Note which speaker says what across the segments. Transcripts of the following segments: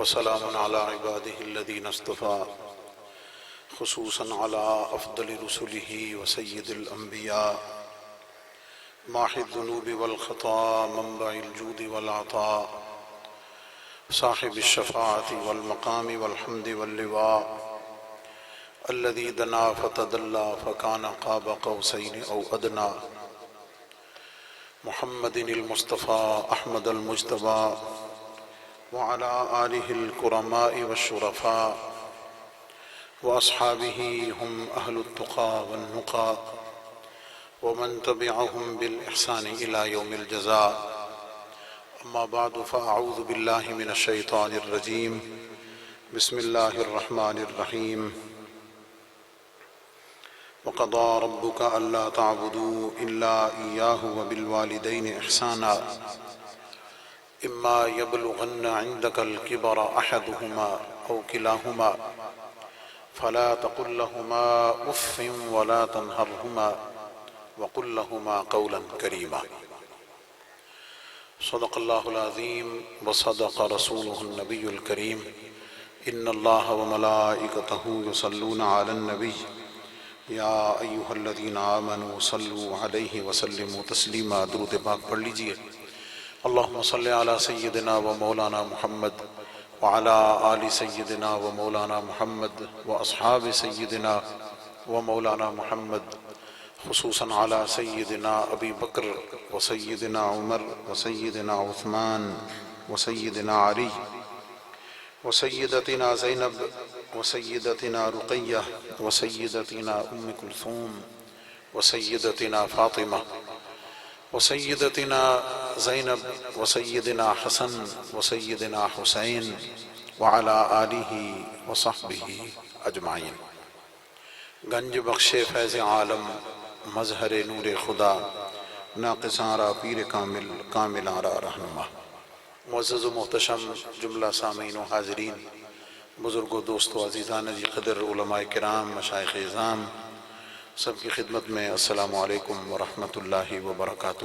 Speaker 1: وسلام على عباده الذين اصطفى خصوصا على أفضل رسله وسيد الأنبياء ماحي الذنوب والخطا منبع الجود والعطاء صاحب الشفاعة والمقام والحمد واللواء الذي دنا فتدلى فكان قاب قوسين أو أدنى محمد المصطفى أحمد المجتبى وعلى آله الكرماء والشرفاء وأصحابه هم أهل التقى والنقى ومن تبعهم بالإحسان إلى يوم الجزاء. أما بعد فأعوذ بالله من الشيطان الرجيم. بسم الله الرحمن الرحيم. وقضى ربك ألا تعبدوا إلا إياه وبالوالدين إحسانا إما يبلغن عندك الكبر أحدهما أو كلاهما فلا تقل لهما أف ولا تنهرهما وقل لهما قولا كريما. صدق الله العظيم وصدق رسوله النبي الكريم. إن الله وملائكته يصلون على النبي يا أيها الذين آمنوا صلوا عليه وسلموا تسليما. درود پاک پڑھ لیجئے. اللهم صل على سيدنا ومولانا محمد وعلى آل سيدنا ومولانا محمد وأصحاب سيدنا ومولانا محمد خصوصا على سيدنا أبي بكر وسيدنا عمر وسيدنا عثمان وسيدنا علي وسيدتنا زينب وسيدتنا رقية وسيدتنا أم كلثوم وسيدتنا فاطمة وسيدتنا زينب وسيدنا حسن وسيدنا حسين وعلى آله وصحبه أجمعين. گنج بخش فیض عالم مظہر نور خدا ناقص آرا پیر کامل کامل آرا رہنما. معزز و محتشم جملہ سامعین و حاضرین، بزرگ و دوست و عزیزان جی قدر، علماء کرام، مشائخ اعظام، سب کی خدمت میں السلام علیکم ورحمۃ اللہ وبرکاتہ.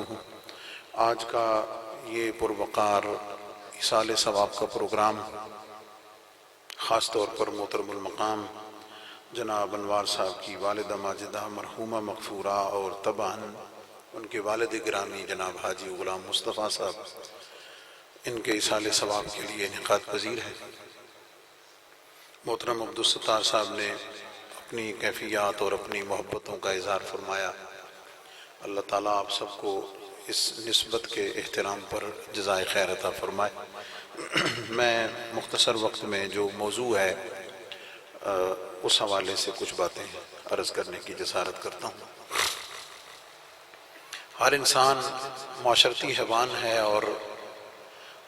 Speaker 1: آج کا یہ پروقار ایصال ثواب کا پروگرام خاص طور پر محترم المقام جناب انوار صاحب کی والدہ ماجدہ مرحومہ مغفورہ اور طبعاً ان کے والد گرامی جناب حاجی غلام مصطفیٰ صاحب ان کے ایصال ثواب کے لیے انعقاد پذیر ہے. محترم عبدالستار صاحب نے اپنی کیفیات اور اپنی محبتوں کا اظہار فرمایا. اللہ تعالیٰ آپ سب کو اس نسبت کے احترام پر جزائے خیر عطا فرمائے. میں مختصر وقت میں جو موضوع ہے اس حوالے سے کچھ باتیں عرض کرنے کی جسارت کرتا ہوں. ہر انسان معاشرتی حیوان ہے اور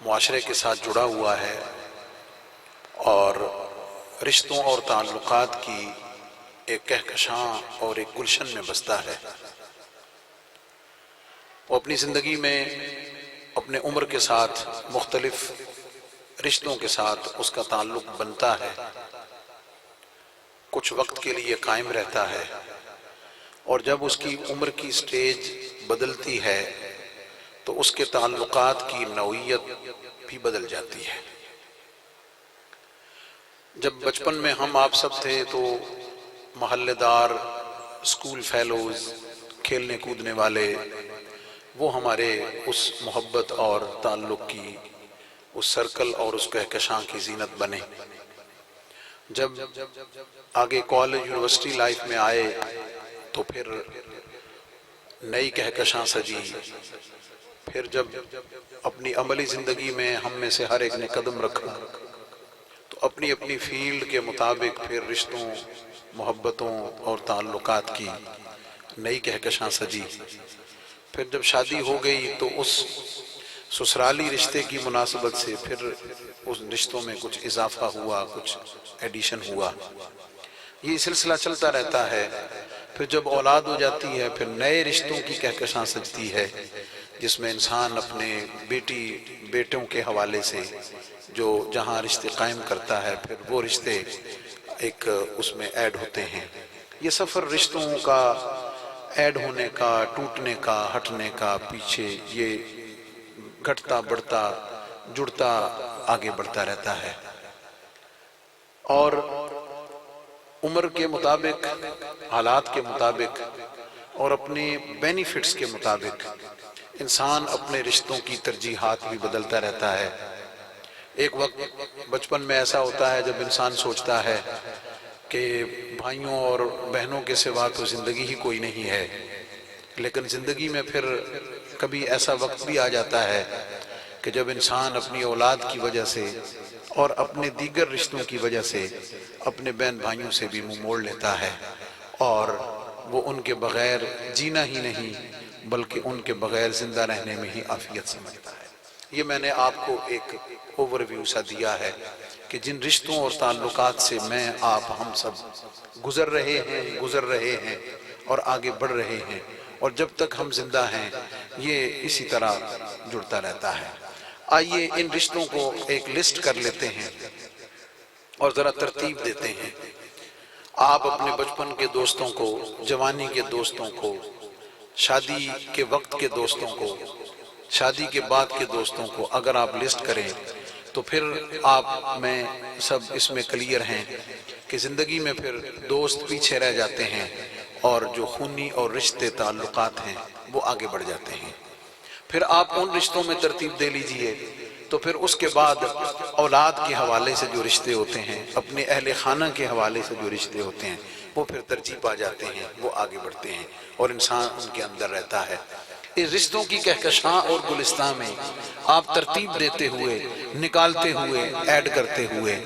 Speaker 1: معاشرے کے ساتھ جڑا ہوا ہے اور رشتوں اور تعلقات کی ایک کہکشاں اور ایک گلشن میں بستا ہے. وہ اپنی زندگی میں اپنے عمر کے ساتھ مختلف رشتوں کے ساتھ اس کا تعلق بنتا ہے، کچھ وقت کے لیے قائم رہتا ہے، اور جب اس کی عمر کی سٹیج بدلتی ہے تو اس کے تعلقات کی نوعیت بھی بدل جاتی ہے. جب بچپن میں ہم آپ سب تھے تو محلے دار، اسکول فیلوز، کھیلنے کودنے والے، وہ ہمارے اس محبت اور تعلق کی اس سرکل اور اس کہکشاں کی زینت بنے. جب آگے کالج یونیورسٹی لائف میں آئے تو پھر نئی کہکشاں سجی. پھر جب اپنی عملی زندگی میں ہم میں سے ہر ایک نے قدم رکھا تو اپنی اپنی فیلڈ کے مطابق پھر رشتوں، محبتوں اور تعلقات کی نئی کہکشاں سجی. پھر جب شادی ہو گئی تو اس سسرالی رشتے کی مناسبت سے پھر اس رشتوں میں کچھ اضافہ ہوا، کچھ ایڈیشن ہوا. یہ سلسلہ چلتا رہتا ہے. پھر جب اولاد ہو جاتی ہے پھر نئے رشتوں کی کہکشاں سجتی ہے جس میں انسان اپنے بیٹی بیٹوں کے حوالے سے جو جہاں رشتے قائم کرتا ہے پھر وہ رشتے ایک اس میں ایڈ ہوتے ہیں. یہ سفر رشتوں کا ایڈ ہونے کا، ٹوٹنے کا، ہٹنے کا، پیچھے یہ گھٹتا بڑھتا جڑتا آگے بڑھتا رہتا ہے. اور عمر کے مطابق، حالات کے مطابق اور اپنے بینیفٹس کے مطابق انسان اپنے رشتوں کی ترجیحات بھی بدلتا رہتا ہے۔ ایک وقت بچپن میں ایسا ہوتا ہے جب انسان سوچتا ہے کہ بھائیوں اور بہنوں کے سوا تو زندگی ہی کوئی نہیں ہے، لیکن زندگی میں پھر کبھی ایسا وقت بھی آ جاتا ہے کہ جب انسان اپنی اولاد کی وجہ سے اور اپنے دیگر رشتوں کی وجہ سے اپنے بہن بھائیوں سے بھی منہ موڑ لیتا ہے، اور وہ ان کے بغیر جینا ہی نہیں بلکہ ان کے بغیر زندہ رہنے میں ہی عافیت سمجھتا ہے۔ یہ میں نے آپ کو ایک اوور ویو سا دیا ہے کہ جن رشتوں اور تعلقات سے میں آپ ہم سب گزر رہے ہیں اور آگے بڑھ رہے ہیں، اور جب تک ہم زندہ ہیں یہ اسی طرح جڑتا رہتا ہے۔ آئیے ان رشتوں کو ایک لسٹ کر لیتے ہیں اور ذرا ترتیب دیتے ہیں۔ آپ اپنے بچپن کے دوستوں کو، جوانی کے دوستوں کو، شادی کے وقت کے دوستوں کو، شادی کے بعد کے دوستوں کو اگر آپ لسٹ کریں تو پھر آپ میں سب اس میں کلیئر ہیں کہ زندگی میں پھر دوست پیچھے رہ جاتے ہیں اور جو خونی اور رشتے تعلقات ہیں وہ آگے بڑھ جاتے ہیں۔ پھر آپ ان رشتوں میں ترتیب دے لیجئے تو پھر اس کے بعد اولاد کے حوالے سے جو رشتے ہوتے ہیں، اپنے اہل خانہ کے حوالے سے جو رشتے ہوتے ہیں وہ پھر ترجیح پا جاتے ہیں، وہ آگے بڑھتے ہیں اور انسان ان کے اندر رہتا ہے۔ اس رشتوں کی کہکشاں اور گلستان میں آپ ترتیب دیتے ہوئے، نکالتے ہوئے، ایڈ کرتے ہوئے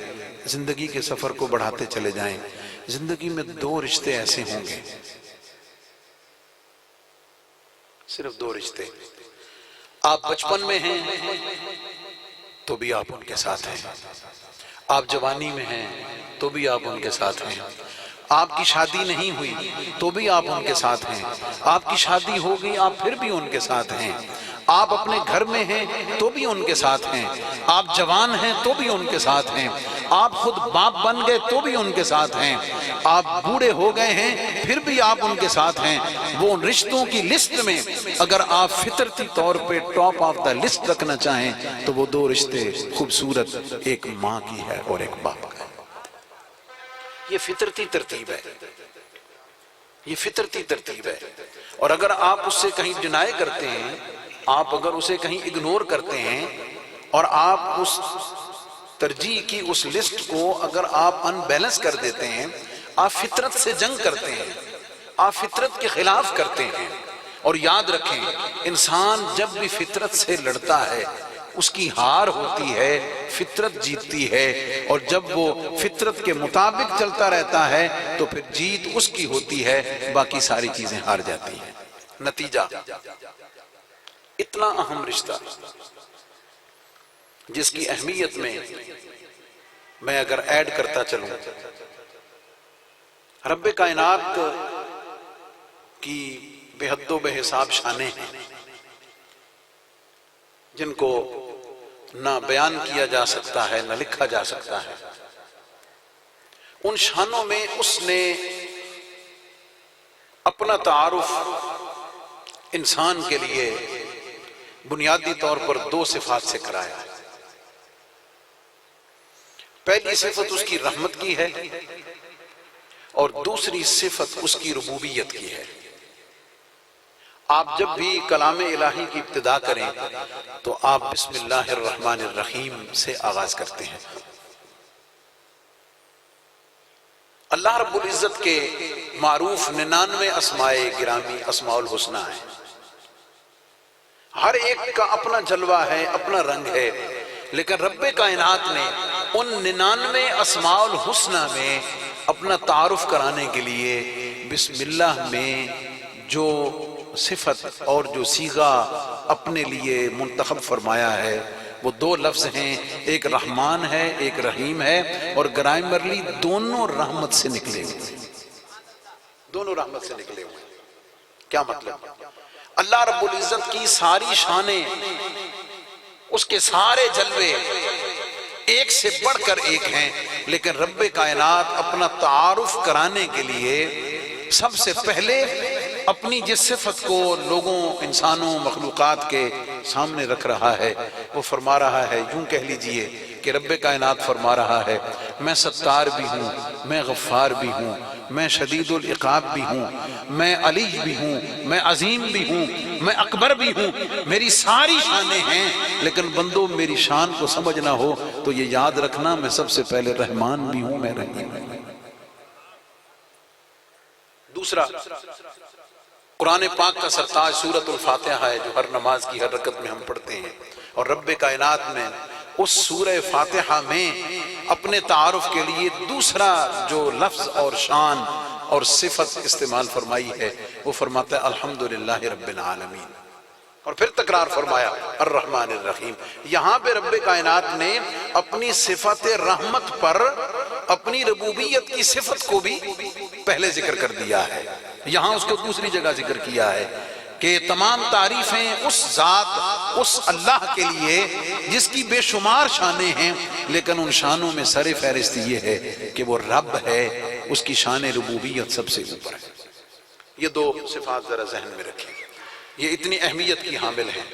Speaker 1: زندگی کے سفر کو بڑھاتے چلے جائیں۔ زندگی میں 2 رشتے ایسے ہوں گے، صرف 2 رشتے۔ آپ بچپن میں ہیں تو بھی آپ ان کے ساتھ ہیں، آپ جوانی میں ہیں تو بھی آپ ان کے ساتھ ہیں، آپ کی شادی نہیں ہوئی تو بھی آپ ان کے ساتھ ہیں، آپ کی شادی ہو گئی آپ پھر بھی ان کے ساتھ ہیں، آپ اپنے گھر میں ہیں تو بھی ان کے ساتھ ہیں، آپ جوان ہیں تو بھی ان کے ساتھ ہیں، آپ خود باپ بن گئے تو بھی ان کے ساتھ ہیں، آپ بوڑھے ہو گئے ہیں پھر بھی آپ ان کے ساتھ ہیں۔ وہ ان رشتوں کی لسٹ میں اگر آپ فطرتی طور پہ ٹاپ آف دا لسٹ رکھنا چاہیں تو وہ 2 رشتے خوبصورت، ایک ماں کی ہے اور ایک باپ کا ہے۔ یہ فطرتی ترتیب ہے، یہ فطرتی ترتیب ہے، اور اگر آپ اس سے کہیں ڈینائی کرتے ہیں، آپ اگر اسے کہیں اگنور کرتے ہیں اور آپ اس ترجیح کی اس لسٹ کو اگر آپ ان بیلنس کر دیتے ہیں، آپ فطرت سے جنگ کرتے ہیں، آپ فطرت کے خلاف کرتے ہیں۔ اور یاد رکھیں، انسان جب بھی فطرت سے لڑتا ہے اس کی ہار ہوتی ہے، فطرت جیتتی ہے، اور جب وہ فطرت کے مطابق چلتا رہتا ہے تو پھر جیت اس کی ہوتی ہے، باقی ساری چیزیں ہار جاتی ہیں۔ نتیجہ، اتنا اہم رشتہ جس کی اہمیت میں اگر ایڈ کرتا چلوں، رب کائنات کی بے حد و بے حساب شانیں ہیں جن کو نہ بیان کیا جا سکتا ہے نہ لکھا جا سکتا ہے۔ ان شانوں میں اس نے اپنا تعارف انسان کے لیے بنیادی طور پر 2 صفات سے کرایا ہے۔ پہلی صفت اس کی رحمت کی ہے اور دوسری صفت اس کی ربوبیت کی ہے۔ آپ جب بھی کلام الہی کی ابتدا کریں تو آپ بسم اللہ الرحمن الرحیم سے آغاز کرتے ہیں۔ اللہ رب العزت کے معروف 99 اسماء گرامی اسماء الحسنہ ہیں، ہر ایک کا اپنا جلوہ ہے، اپنا رنگ ہے، لیکن رب کائنات نے ان 99 اسماء الحسنہ میں اپنا تعارف کرانے کے لیے بسم اللہ میں جو صفت اور جو صیغہ اپنے لیے منتخب فرمایا ہے وہ 2 لفظ ہیں، ایک رحمان ہے ایک رحیم ہے، اور گرامرلی دونوں رحمت سے نکلے ہوئے، دونوں رحمت سے نکلے ہوئے۔ کیا مطلب؟ اللہ رب العزت کی ساری شانیں، اس کے سارے جلوے ایک سے بڑھ کر ایک ہیں، لیکن رب کائنات اپنا تعارف کرانے کے لیے سب سے پہلے اپنی جس صفت کو لوگوں، انسانوں، مخلوقات کے سامنے رکھ رہا ہے وہ فرما رہا ہے، یوں کہہ لیجئے کہ رب کائنات فرما رہا ہے میں ستار بھی ہوں، میں غفار بھی ہوں، میں شدید العقاب بھی ہوں، میں علی بھی ہوں، میں عظیم بھی ہوں، میں اکبر بھی ہوں، میری ساری شانیں ہیں، لیکن بندو میری شان کو سمجھنا ہو تو یہ یاد رکھنا میں سب سے پہلے رحمان بھی ہوں، میں رحیم ہوں۔ دوسرا، قرآن پاک کا سرتاج سورۃ الفاتحہ ہے جو ہر نماز کی ہر رکعت میں ہم پڑھتے ہیں، اور رب کائنات میں اس سورہ فاتحہ میں اپنے تعارف کے لیے دوسرا جو لفظ اور شان اور صفت استعمال فرمائی ہے وہ فرماتا ہے الحمدللہ رب العالمین، اور پھر تکرار فرمایا الرحمن الرحیم۔ یہاں پہ رب کائنات نے اپنی صفت رحمت پر اپنی ربوبیت کی صفت کو بھی پہلے ذکر کر دیا ہے، یہاں اس کو دوسری جگہ ذکر کیا ہے کہ تمام تعریفیں اس ذات، اس اللہ کے لیے جس کی بے شمار شانیں ہیں، لیکن ان شانوں میں سر فہرست یہ ہے کہ وہ رب ہے، اس کی شان ربوبیت سب سے اوپر ہے۔ یہ دو صفات ذرا ذہن میں رکھیں، یہ اتنی اہمیت کی حامل ہیں۔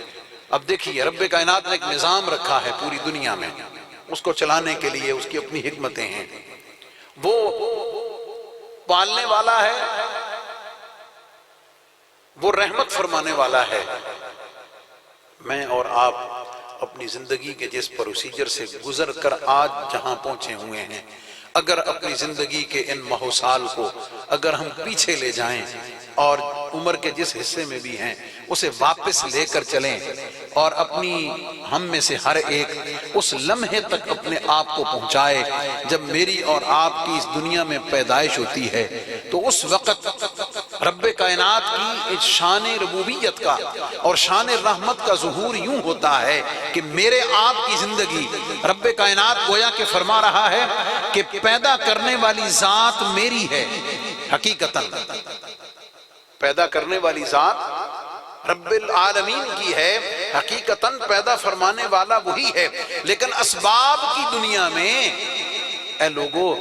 Speaker 1: اب دیکھیے رب کائنات نے ایک نظام رکھا ہے پوری دنیا میں، اس کو چلانے کے لیے اس کی اپنی حکمتیں ہیں، وہ پالنے والا ہے، وہ رحمت فرمانے والا ہے۔ میں اور آپ اپنی زندگی کے جس پروسیجر سے گزر کر آج جہاں پہنچے ہوئے ہیں، اگر اپنی زندگی کے ان ماہ سال کو اگر ہم پیچھے لے جائیں اور عمر کے جس حصے میں بھی ہیں اسے واپس لے کر چلیں اور اپنی ہم میں سے ہر ایک اس لمحے تک اپنے آپ کو پہنچائے جب میری اور آپ کی اس دنیا میں پیدائش ہوتی ہے، تو اس وقت رب کائنات کی شان ربوبیت کا اور شان رحمت کا ظہور یوں ہوتا ہے کہ میرے آپ کی زندگی رب کائنات گویا کہ فرما رہا ہے کہ پیدا کرنے والی ذات میری ہے، حقیقتاً پیدا کرنے والی ذات رب العالمین کی ہے، حقیقتاً پیدا فرمانے والا وہی ہے، لیکن اسباب کی دنیا میں اے لوگو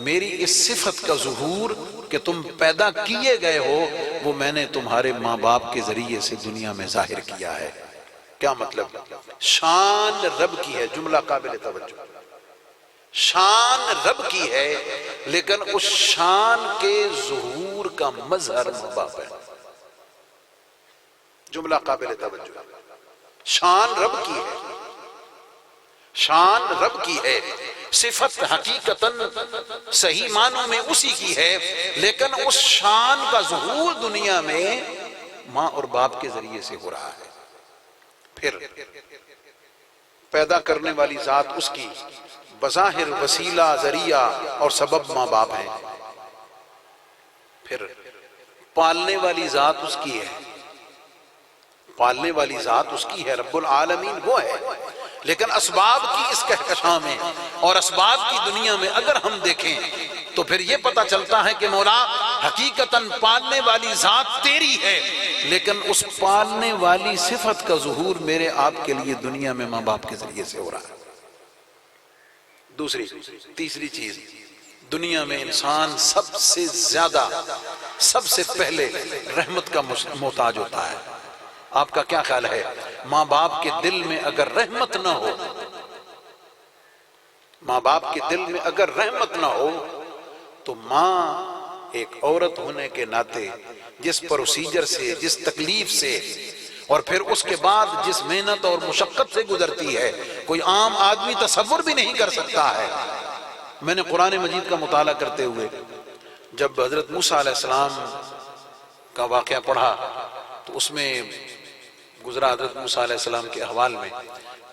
Speaker 1: میری اس صفت کا ظہور کہ تم پیدا کیے گئے ہو وہ میں نے تمہارے ماں باپ کے ذریعے سے دنیا میں ظاہر کیا ہے۔ کیا مطلب؟ شان رب کی ہے، جملہ قابل توجہ، شان رب کی ہے، لیکن اس شان کے ظہور کا مظہر ماں باپ ہے۔ جملہ قابل توجہ، شان رب کی ہے، شان رب کی ہے، صفت حقیقتاً صحیح معنوں میں اسی کی ہے، لیکن اس شان کا ظہور دنیا میں ماں اور باپ کے ذریعے سے ہو رہا ہے۔ پھر پیدا کرنے والی ذات اس کی، بظاہر وسیلہ، ذریعہ اور سبب ماں باپ ہیں۔ پھر پالنے والی ذات اس کی ہے، پالنے والی ذات اس کی ہے، رب العالمین وہ ہے، لیکن اسباب کی اس کہکشاں میں اور اسباب کی دنیا میں اگر ہم دیکھیں تو پھر یہ پتہ چلتا ہے کہ مولا حقیقتاً پالنے والی ذات تیری ہے، لیکن اس پالنے والی صفت کا ظہور میرے آپ کے لیے دنیا میں ماں باپ کے ذریعے سے ہو رہا ہے۔ تیسری چیز، دنیا میں انسان سب سے زیادہ، سب سے پہلے رحمت کا محتاج ہوتا ہے۔ آپ کا کیا خیال ہے؟ ماں باپ کے دل میں اگر رحمت نہ ہو، ماں باپ کے دل میں اگر رحمت نہ ہو تو ماں ایک عورت ہونے کے ناطے جس پروسیجر سے، جس تکلیف سے اور پھر اس کے بعد جس محنت اور مشقت سے گزرتی ہے کوئی عام آدمی تصور بھی نہیں کر سکتا ہے۔ میں نے قرآن مجید کا مطالعہ کرتے ہوئے جب حضرت موسیٰ علیہ السلام کا واقعہ پڑھا تو اس میں گزرا حضرت موسیٰ علیہ السلام کے احوال میں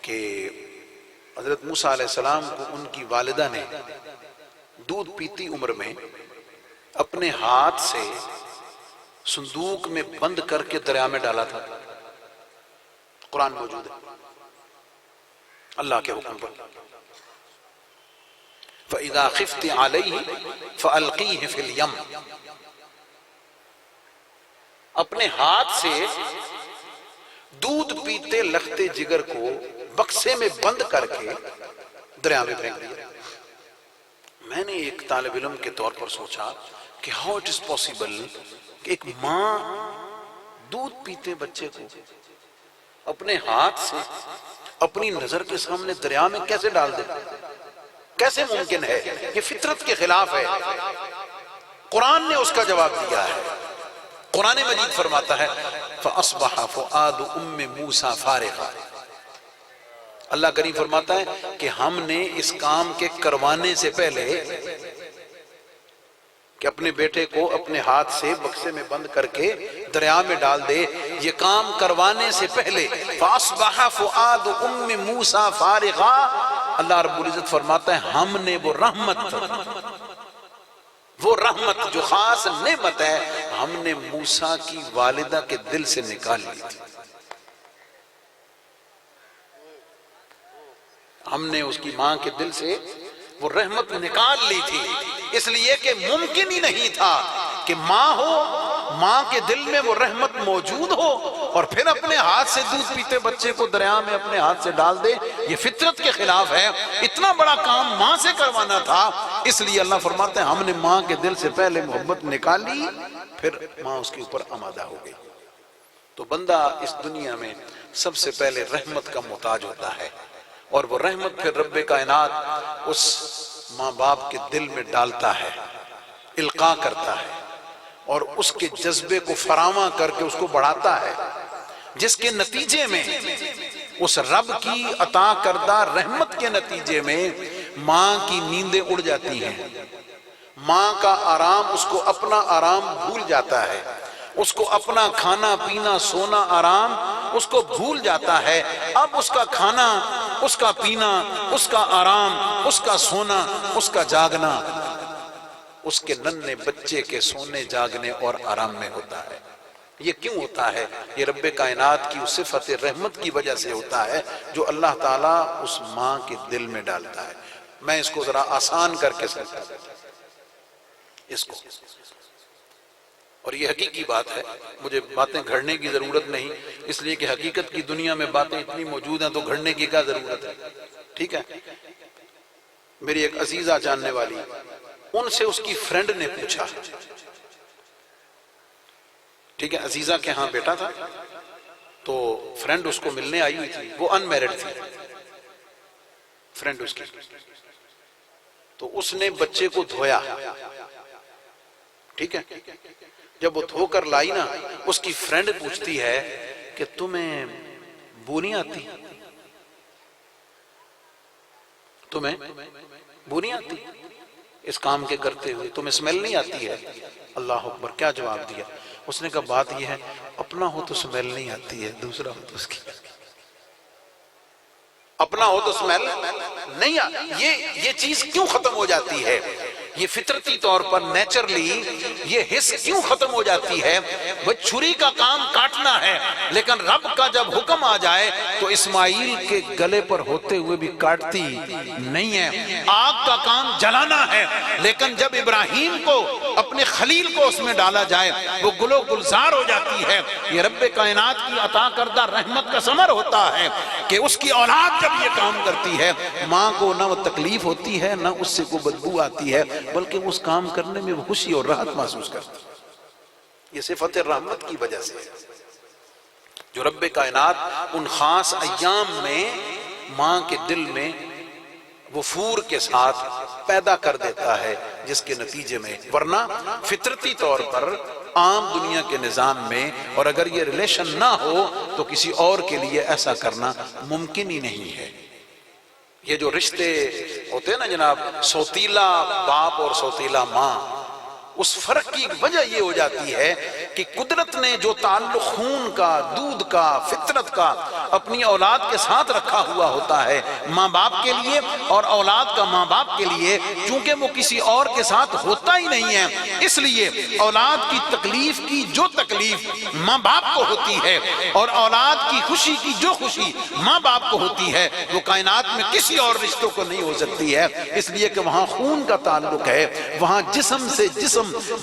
Speaker 1: کہ حضرت موسیٰ علیہ السلام کو ان کی والدہ نے دودھ پیتی عمر میں اپنے ہاتھ سے صندوق میں بند کر کے دریا میں ڈالا تھا۔ قرآن موجود ہے، اللہ کے حکم پر فَإِذَا خِفْتِ عَلَيْهِ فَأَلْقِيهِ فِي الْيَمِّ، اپنے ہاتھ سے دودھ پیتے لختے جگر کو بکسے میں بند کر کے دریا میں پھینک دیا۔ میں نے ایک طالب علم کے طور پر سوچا کہ ہاؤ اٹ از پاسبل کہ ایک ماں دودھ پیتے بچے کو اپنے ہاتھ سے اپنی نظر کے سامنے دریا میں کیسے ڈال دے؟ کیسے ممکن ہے؟ یہ فطرت کے خلاف ہے۔ قرآن نے اس کا جواب دیا ہے۔ قرآن مجید فرماتا ہے فَأَصْبَحَ فُؤَادُ أُمِّ مُوسَى فَارِغًا۔ اللہ کریم فرماتا ہے کہ ہم نے اس کام کے کروانے سے پہلے کہ اپنے بیٹے کو اپنے ہاتھ سے بکسے میں بند کر کے دریا میں ڈال دے، یہ کام کروانے سے پہلے فَأَصْبَحَ فُؤَادُ أُمِّ مُوسَى فَارِغًا، اللہ رب العزت فرماتا ہے ہم نے وہ رحمت جو خاص نعمت ہے ہم نے موسیٰ کی والدہ کے دل سے نکال لی تھی۔ ہم نے اس کی ماں کے دل سے وہ رحمت نکال لی تھی، اس لیے کہ ممکن ہی نہیں تھا کہ ماں ہو، ماں کے دل میں وہ رحمت موجود ہو اور پھر اپنے ہاتھ سے دودھ پیتے بچے کو دریا میں اپنے ہاتھ سے ڈال دے۔ یہ فطرت کے خلاف ہے۔ اتنا بڑا کام ماں سے کروانا تھا، اس لیے اللہ فرماتے ہیں ہم نے ماں کے دل سے پہلے محبت نکال لی، پھر ماں اس کے اوپر آمادہ ہو گئی۔ تو بندہ اس دنیا میں سب سے پہلے رحمت کا محتاج ہوتا ہے، اور وہ رحمت پھر رب کائنات اس ماں باپ کے دل میں ڈالتا ہے، القاء کرتا ہے، اور اس کے جذبے کو فراواں کر کے اس کو بڑھاتا ہے، جس کے نتیجے میں اس رب کی عطا کردہ رحمت کے نتیجے میں ماں کی نیندیں اڑ جاتی ہیں، ماں کا آرام اس کو اپنا آرام بھول جاتا ہے، اس کو اپنا کھانا پینا سونا آرام اس کو بھول جاتا ہے۔ اب اس کا کھانا، اس کا پینا، اس کا آرام، اس کا سونا، اس کا جاگنا اس کے ننھے بچے کے سونے جاگنے اور آرام میں ہوتا ہے۔ یہ کیوں ہوتا ہے؟ یہ رب کائنات کی اس صفت رحمت کی وجہ سے ہوتا ہے جو اللہ تعالیٰ اس ماں کے دل میں ڈالتا ہے۔ میں اس کو ذرا آسان کر کے سمجھا اس کو، اور یہ حقیقی بات ہے، مجھے باتیں گھڑنے کی ضرورت نہیں، اس لیے کہ حقیقت کی دنیا میں باتیں اتنی موجود ہیں تو گھڑنے کی کیا ضرورت ہے؟ ٹھیک ہے؟ میری ایک عزیزہ جاننے والی، ان سے اس کی فرینڈ نے پوچھا، ٹھیک ہے، عزیزہ کے ہاں بیٹا تھا تو فرینڈ اس کو ملنے آئی ہوئی تھی، وہ ان میرڈ تھی فرینڈ اس کی، تو اس نے بچے کو دھویا، ٹھیک ہے، جب وہ دھو کر لائی نا، اس کی فرینڈ پوچھتی ہے کہ تمہیں بو نہیں آتی؟ تمہیں بو نہیں آتی اس کام کے کرتے ہوئے؟ تمہیں اسمیل نہیں آتی ہے؟ اللہ اکبر، کیا جواب دیا اس نے؟ کہا بات یہ ہے اپنا ہو تو اسمیل نہیں آتی ہے، دوسرا ہو تو اس کی اپنا ہو تو اسمیل نہیں آتی۔ یہ چیز کیوں ختم ہو جاتی ہے؟ یہ فطرتی طور پر نیچرلی یہ حس کیوں ختم ہو جاتی ہے؟ وہ چھری کا کام کاٹنا ہے، لیکن رب کا جب حکم آ جائے تو اسماعیل کے گلے پر ہوتے ہوئے بھی کاٹتی نہیں ہے۔ آگ کا کام جلانا ہے، لیکن جب ابراہیم کو اپنے خلیل کو اس میں ڈالا جائے وہ گل و گلزار ہو جاتی ہے۔ یہ رب کائنات کی عطا کردہ رحمت کا ثمر ہوتا ہے کہ اس کی اولاد جب یہ کام کرتی ہے، ماں کو نہ وہ تکلیف ہوتی ہے نہ اس سے کوئی بدبو آتی ہے، بلکہ اس کام کرنے میں وہ خوشی اور راحت محسوس کرتی ہے۔ یہ صفت رحمت کی وجہ سے جو رب کائنات ان خاص ایام میں ماں کے دل میں وفور کے ساتھ پیدا کر دیتا ہے، جس کے نتیجے میں ورنہ فطرتی طور پر عام دنیا کے نظام میں، اور اگر یہ ریلیشن نہ ہو تو کسی اور کے لیے ایسا کرنا ممکن ہی نہیں ہے۔ یہ جو رشتے ہوتے ہیں نا جناب، سوتیلا باپ اور سوتیلا ماں، اس فرق کی وجہ یہ ہو جاتی ہے کہ قدرت نے جو تعلق خون کا، دودھ کا، فطرت کا اپنی اولاد کے ساتھ رکھا ہوا ہوتا ہے ماں باپ کے لیے، اور اولاد کا ماں باپ کے لیے چونکہ وہ کسی اور کے ساتھ ہوتا ہی نہیں ہے، اس لیے اولاد کی تکلیف کی جو تکلیف ماں باپ کو ہوتی ہے اور اولاد کی خوشی کی جو خوشی ماں باپ کو ہوتی ہے وہ کائنات میں کسی اور رشتوں کو نہیں ہو سکتی ہے، اس لیے کہ وہاں خون کا تعلق ہے، وہاں جسم سے جسم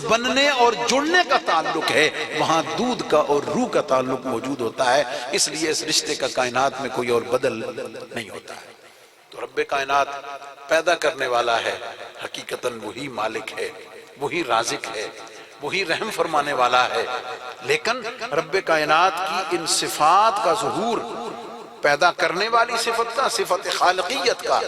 Speaker 1: بننے اور جڑنے کا تعلق ہے، وہاں دودھ کا اور روح کا تعلق موجود ہوتا ہے، اس لیے اس رشتے کا کائنات میں کوئی اور بدل نہیں ہوتا ہے۔ تو رب کائنات پیدا کرنے والا ہے، حقیقتاً وہی مالک ہے، وہی رازق ہے، وہی رحم فرمانے والا ہے، لیکن رب کائنات کی ان صفات کا ظہور پیدا کرنے والی صفت کا، صفت خالقیت کا،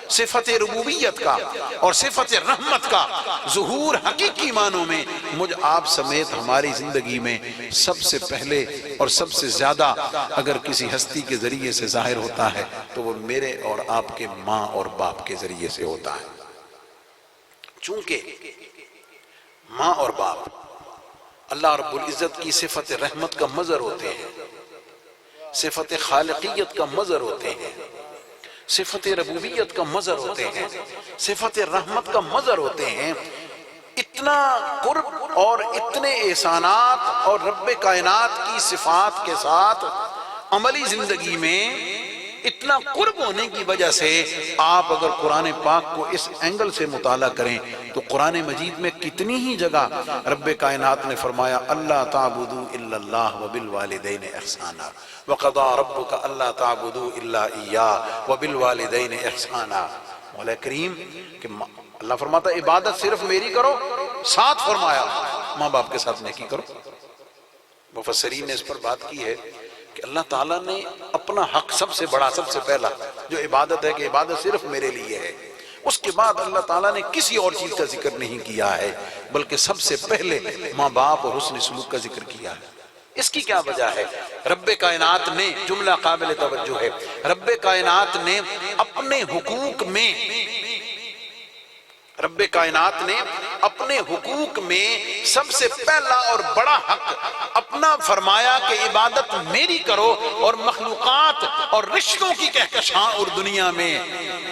Speaker 1: صفت ربوبیت کا اور صفت رحمت کا ظہور حقیقی معنوں میں مجھ آپ سمیت ہماری زندگی میں سب سے پہلے اور سب سے زیادہ اگر کسی ہستی کے ذریعے سے ظاہر ہوتا ہے تو وہ میرے اور آپ کے ماں اور باپ کے ذریعے سے ہوتا ہے۔ چونکہ ماں اور باپ اللہ رب العزت کی صفت رحمت کا مظہر ہوتے ہیں، صفت خالقیت کا مظہر ہوتے ہیں، صفت ربوبیت کا مظہر ہوتے ہیں، صفت رحمت کا مظہر ہوتے ہیں، اتنا قرب اور اتنے احسانات اور رب کائنات کی صفات کے ساتھ عملی زندگی میں اتنا قرب ہونے کی وجہ سے آپ اگر قرآن پاک کو اس اینگل سے مطالعہ کریں تو قرآن مجید میں کتنی ہی جگہ رب کائنات نے فرمایا اللہ تعبدوا الا اللہ وبالوالدین احسانا وقضى ربک اللہ تعبدوا الا ایاہ وبالوالدین احسانا۔ مولا کریم کہ اللہ فرماتا عبادت صرف میری کرو، ساتھ فرمایا ماں باپ کے ساتھ نیکی کرو۔ مفسرین نے اس پر بات کی ہے کہ اللہ تعالیٰ نے اپنا حق سب سے بڑا، سب سے پہلا جو عبادت ہے کہ عبادت صرف میرے لیے ہے، اس کے بعد اللہ تعالیٰ نے کسی اور چیز کا ذکر نہیں کیا ہے بلکہ سب سے پہلے ماں باپ اور حسن سلوک کا ذکر کیا ہے۔ اس کی کیا وجہ ہے؟ رب کائنات نے، جملہ قابل توجہ ہے، رب کائنات نے اپنے حقوق میں، رب کائنات نے اپنے حقوق میں سب سے پہلا اور بڑا حق اپنا فرمایا کہ عبادت میری کرو، اور مخلوقات اور رشتوں کی کہکشاں اور دنیا میں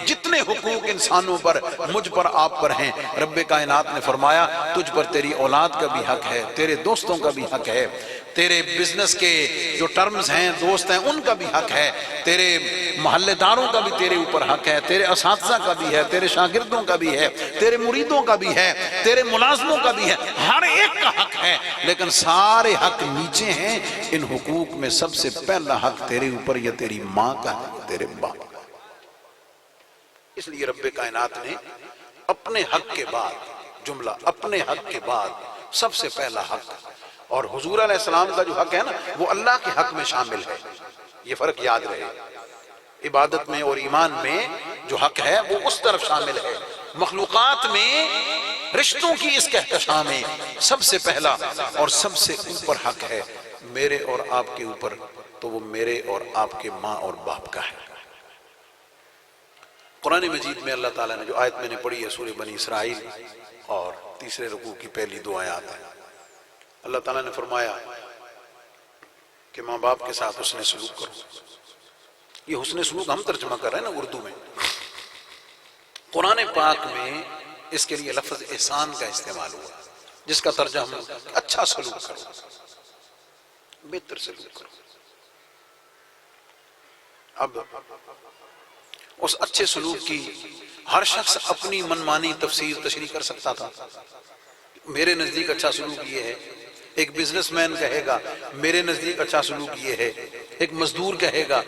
Speaker 1: جتنے حقوق انسانوں پر، مجھ پر، آپ پر ہیں، رب کائنات نے فرمایا تجھ پر تیری اولاد کا بھی حق ہے، تیرے دوستوں کا بھی حق ہے، تیرے بزنس کے جو ٹرمز ہیں، دوست ہیں، ان کا بھی حق ہے، تیرے محلے داروں کا بھی تیرے اوپر حق ہے، تیرے اساتذہ کا بھی ہے، تیرے شاگردوں کا بھی ہے، تیرے مریدوں کا بھی ہے، تیرے ملازموں کا بھی ہے، ہر ایک کا حق ہے، لیکن سارے حق نیچے ہیں۔ ان حقوق میں سب سے پہلا حق تیرے اوپر یا تیری ماں کا ہے، تیرے باپ کا۔ اس لیے رب کائنات نے اپنے حق کے بعد، جملہ اپنے حق کے بعد سب سے پہلا حق، اور حضور علیہ السلام کا جو حق ہے نا وہ اللہ کے حق میں شامل ہے، یہ فرق یاد رہے۔ عبادت میں اور ایمان میں جو حق ہے وہ اس طرف شامل ہے، مخلوقات میں رشتوں کی اس کہکشاں میں سب سے پہلا اور سب سے اوپر حق ہے میرے اور آپ کے اوپر، تو وہ میرے اور آپ کے ماں اور باپ کا ہے۔ قرآن مجید میں اللہ تعالیٰ نے جو آیت میں نے پڑھی ہے سورہ بنی اسرائیل اور تیسرے رکوع کی پہلی 2 آیات ہیں، اللہ تعالیٰ نے فرمایا کہ ماں باپ کے ساتھ حسن سلوک کرو۔ یہ حسن سلوک ہم ترجمہ کر رہے ہیں نا اردو میں، قرآن پاک میں اس کے لیے لفظ احسان کا استعمال ہوا، جس کا ترجمہ اچھا سلوک کرو، بہتر سلوک کرو۔ اب اس اچھے سلوک کی ہر شخص اپنی منمانی تفسیر تشریح کر سکتا تھا۔ میرے نزدیک اچھا سلوک یہ ہے، ایک بزنس مین کہے گا میرے نزدیک اچھا سلوک یہ ہے، ایک مزدور کہے گا